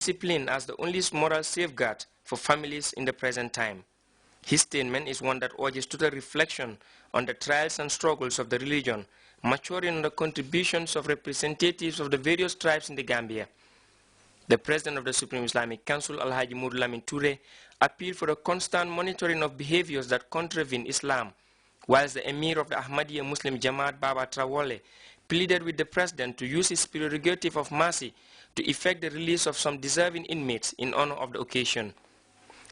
discipline as the only moral safeguard for families in the present time. His statement is one that urges total reflection on the trials and struggles of the religion, maturing on the contributions of representatives of the various tribes in the Gambia. The President of the Supreme Islamic Council, Alhaji Muhammad Lamin Toure, appealed for the constant monitoring of behaviors that contravene Islam, whilst the Emir of the Ahmadiyya Muslim Jamaat, Baba Trawole, pleaded with the President to use his prerogative of mercy to effect the release of some deserving inmates in honor of the occasion.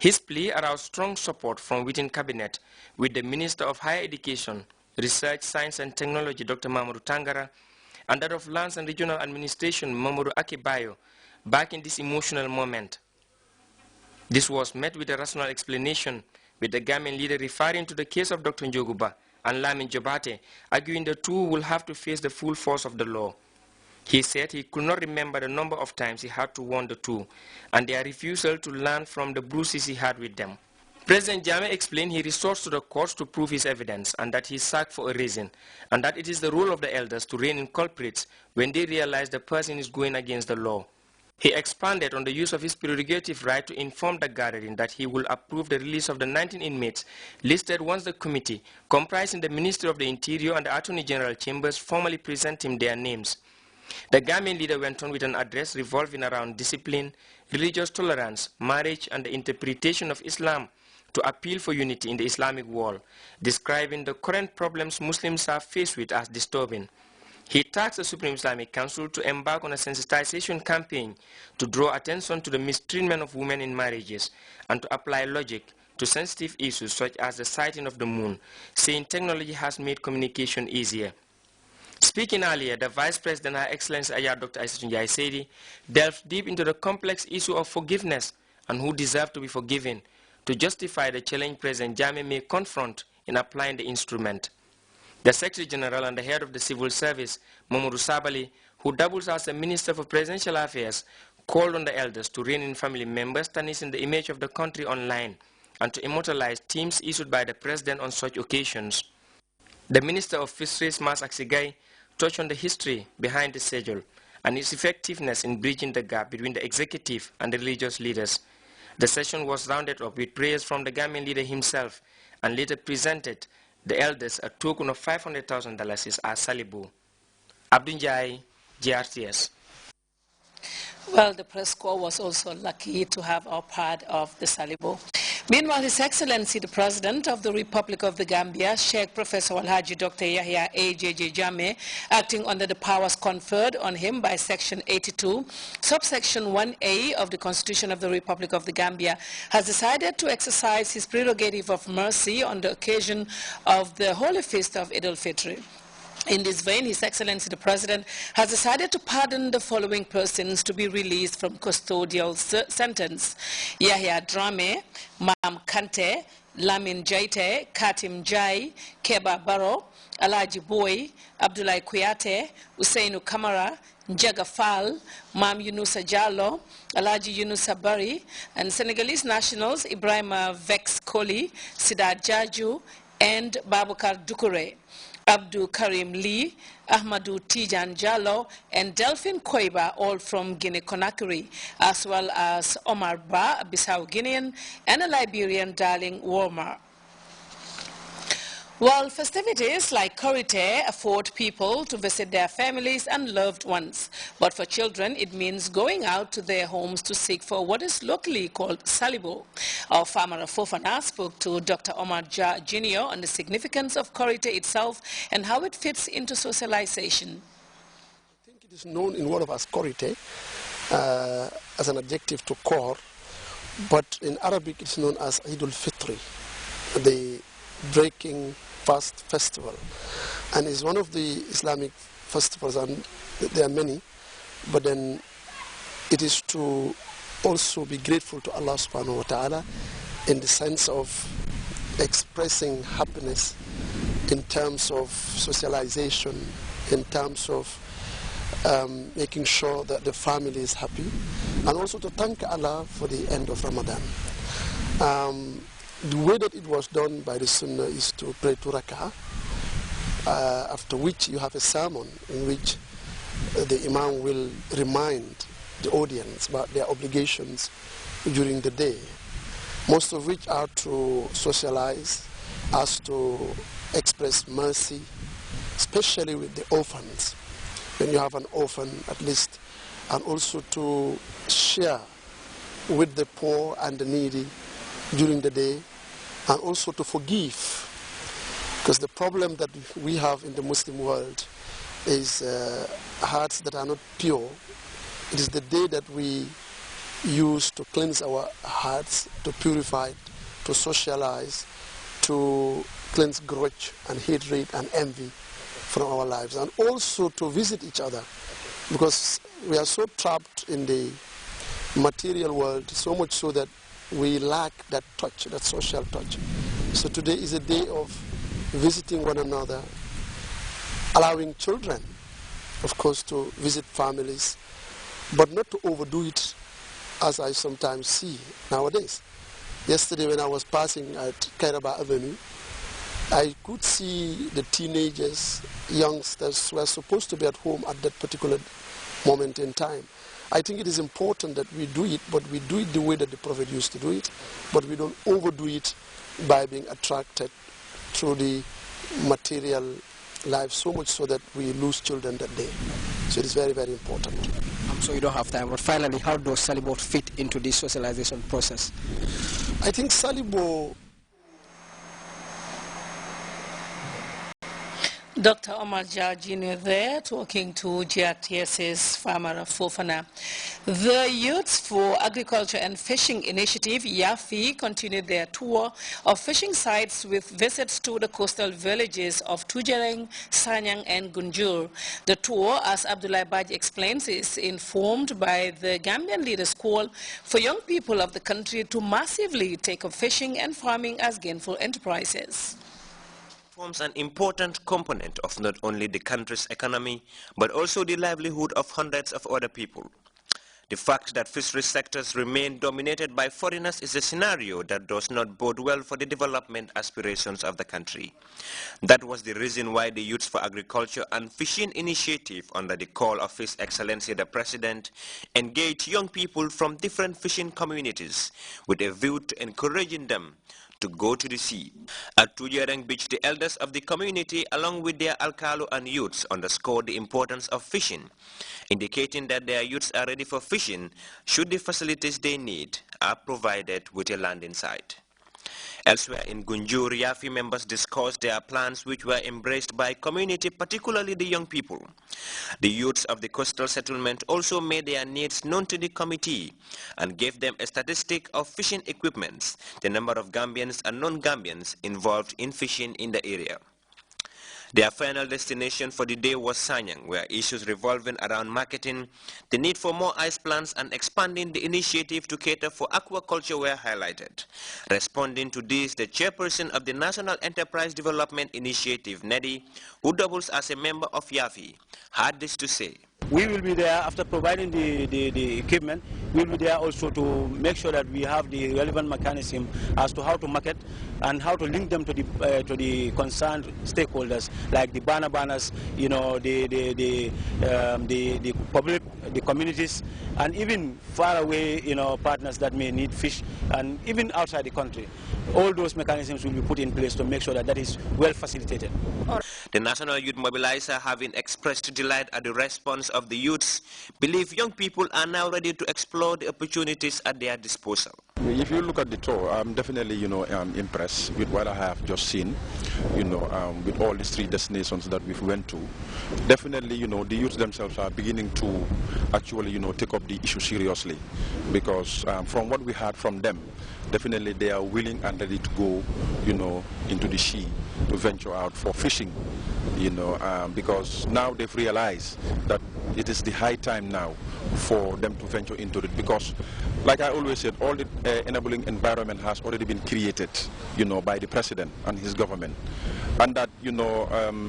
His plea aroused strong support from within Cabinet, with the Minister of Higher Education, Research, Science and Technology, Dr. Mamadou Tangara, and that of Lands and Regional Administration, Mamadou Akebayo, back in this emotional moment. This was met with a rational explanation, with the Gambian leader referring to the case of Dr. Njoguba and Lamin Jobate, arguing the two will have to face the full force of the law. He said he could not remember the number of times he had to warn the two, and their refusal to learn from the bruises he had with them. President Jammeh explained he resorts to the courts to prove his evidence, and that he is sacked for a reason, and that it is the role of the elders to rein in culprits when they realize the person is going against the law. He expanded on the use of his prerogative right to inform the gathering that he will approve the release of the 19 inmates listed once the committee, comprising the Ministry of the Interior and the Attorney General Chambers, formally present him their names. The Gambian leader went on with an address revolving around discipline, religious tolerance, marriage, and the interpretation of Islam to appeal for unity in the Islamic world, describing the current problems Muslims are faced with as disturbing. He tasked the Supreme Islamic Council to embark on a sensitization campaign to draw attention to the mistreatment of women in marriages and to apply logic to sensitive issues such as the sighting of the moon, saying technology has made communication easier. Speaking earlier, the Vice President, Her Excellency Ayah Dr. Aissatou Njie Seydi, delved deep into the complex issue of forgiveness and who deserve to be forgiven to justify the challenge President Jammeh may confront in applying the instrument. The Secretary General and the head of the Civil Service, Mamadou Sabali, who doubles as the Minister for Presidential Affairs, called on the elders to rein in family members tarnishing the image of the country online and to immortalize themes issued by the President on such occasions. The Minister of Fisheries, Mas Aksigai, touched on the history behind the schedule and its effectiveness in bridging the gap between the executive and the religious leaders. The session was rounded up with prayers from the Gambian leader himself and later presented the elders a token of $500,000 as salibu. Abdul Njai, GRTS. Well, the press corps was also lucky to have our part of the salibu. Meanwhile, His Excellency, the President of the Republic of the Gambia, Sheikh Professor Alhaji Dr. Yahya A.J.J. Jammeh, acting under the powers conferred on him by Section 82, subsection 1A of the Constitution of the Republic of the Gambia, has decided to exercise his prerogative of mercy on the occasion of the Holy Feast of Eid al-Fitr. In this vein, His Excellency the President has decided to pardon the following persons to be released from custodial sentence: Yahya Drame, Mam Kante, Lamin Jaite, Katim Jai, Keba Baro, Alaji Boy, Abdullah Kuyate, Usainu Kamara, Njaga Fall, Mam Yunusa Jallo, Alaji Yunusa Bari, and Senegalese nationals Ibrahima Vex Koli, Sidat Jaju, and Babukar Dukure. Abdul Karim Lee, Ahmadu Tijan Jallo, and Delphine Koiba, all from Guinea-Conakry, as well as Omar Ba, a Bissau Guinean, and a Liberian Darling Wormer. While festivities like Korite afford people to visit their families and loved ones, but for children it means going out to their homes to seek for what is locally called salibo. Our farmer Fofana spoke to Dr. Omar Ja Jr. on the significance of Korite itself and how it fits into socialization. I think it is known in Wolof as Korite, as an adjective to kor, but in Arabic it's known as Eid al-Fitr, the breaking fast festival, and it's one of the Islamic festivals, and there are many, but then it is to also be grateful to Allah subhanahu wa ta'ala in the sense of expressing happiness in terms of socialization, in terms of making sure that the family is happy, and also to thank Allah for the end of Ramadan. The way that it was done by the Sunnah is to pray 2 rak'ah, after which you have a sermon in which the Imam will remind the audience about their obligations during the day, most of which are to socialize, as to express mercy, especially with the orphans, when you have an orphan at least, and also to share with the poor and the needy during the day, and also to forgive. Because the problem that we have in the Muslim world is hearts that are not pure. It is the day that we use to cleanse our hearts, to purify, to socialize, to cleanse grudge and hatred and envy from our lives, and also to visit each other, because we are so trapped in the material world, so much so that we lack that touch, that social touch. So today is a day of visiting one another, allowing children, of course, to visit families, but not to overdo it, as I sometimes see nowadays. Yesterday when I was passing at Kairaba Avenue, I could see the teenagers, youngsters who are supposed to be at home at that particular moment in time. I think it is important that we do it, but we do it the way that the Prophet used to do it, but we don't overdo it by being attracted through the material life so much so that we lose children that day. So it is very, very important. So you don't have time, but finally, how does Salibo fit into this socialization process? I think Salibo... Dr. Omar Jah Jr. there talking to GRTS's Farmer Fofana. The Youths for Agriculture and Fishing Initiative, YAFI, continued their tour of fishing sites with visits to the coastal villages of Tujereng, Sanyang and Gunjur. The tour, as Abdullah Baj explains, is informed by the Gambian leaders' call for young people of the country to massively take up fishing and farming as gainful enterprises. Forms an important component of not only the country's economy, but also the livelihood of hundreds of other people. The fact that fisheries sectors remain dominated by foreigners is a scenario that does not bode well for the development aspirations of the country. That was the reason why the Youth for Agriculture and Fishing Initiative, under the call of His Excellency the President, engaged young people from different fishing communities with a view to encouraging them to go to the sea. At Tujereng Beach, the elders of the community, along with their alcalo and youths, underscored the importance of fishing, indicating that their youths are ready for fishing should the facilities they need are provided with a landing site. Elsewhere in Gunjur, YAFI members discussed their plans which were embraced by community, particularly the young people. The youths of the coastal settlement also made their needs known to the committee and gave them a statistic of fishing equipments, the number of Gambians and non-Gambians involved in fishing in the area. Their final destination for the day was Sanyang, where issues revolving around marketing, the need for more ice plants and expanding the initiative to cater for aquaculture were highlighted. Responding to this, the chairperson of the National Enterprise Development Initiative, NEDI, who doubles as a member of YAFI, had this to say. We will be there after providing the equipment. We will be there also to make sure that we have the relevant mechanism as to how to market and how to link them to the concerned stakeholders, like the banners, you know, the public, the communities, and even far away, you know, partners that may need fish, and even outside the country. All those mechanisms will be put in place to make sure that that is well facilitated. The National Youth Mobilizer, having expressed delight at the response of the youths, believe young people are now ready to explore the opportunities at their disposal. If you look at the tour, I'm definitely, you know, impressed with what I have just seen, you know, with all these 3 destinations that we've went to. Definitely, you know, the youth themselves are beginning to actually, you know, take up the issue seriously, because from what we heard from them, definitely they are willing and ready to go, you know, into the sea to venture out for fishing, you know, because now they've realized that it is the high time now for them to venture into it, because like I always said, all the enabling environment has already been created, you know, by the president and his government, and that, you know,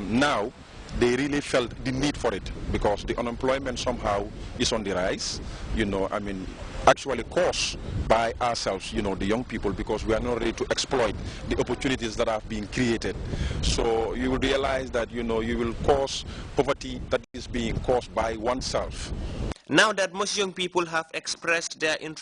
now they really felt the need for it, because the unemployment somehow is on the rise, you know, I mean, actually caused by ourselves, you know, the young people, because we are not ready to exploit the opportunities that are being created. So you will realize that, you know, you will cause poverty that is being caused by oneself. Now that most young people have expressed their interest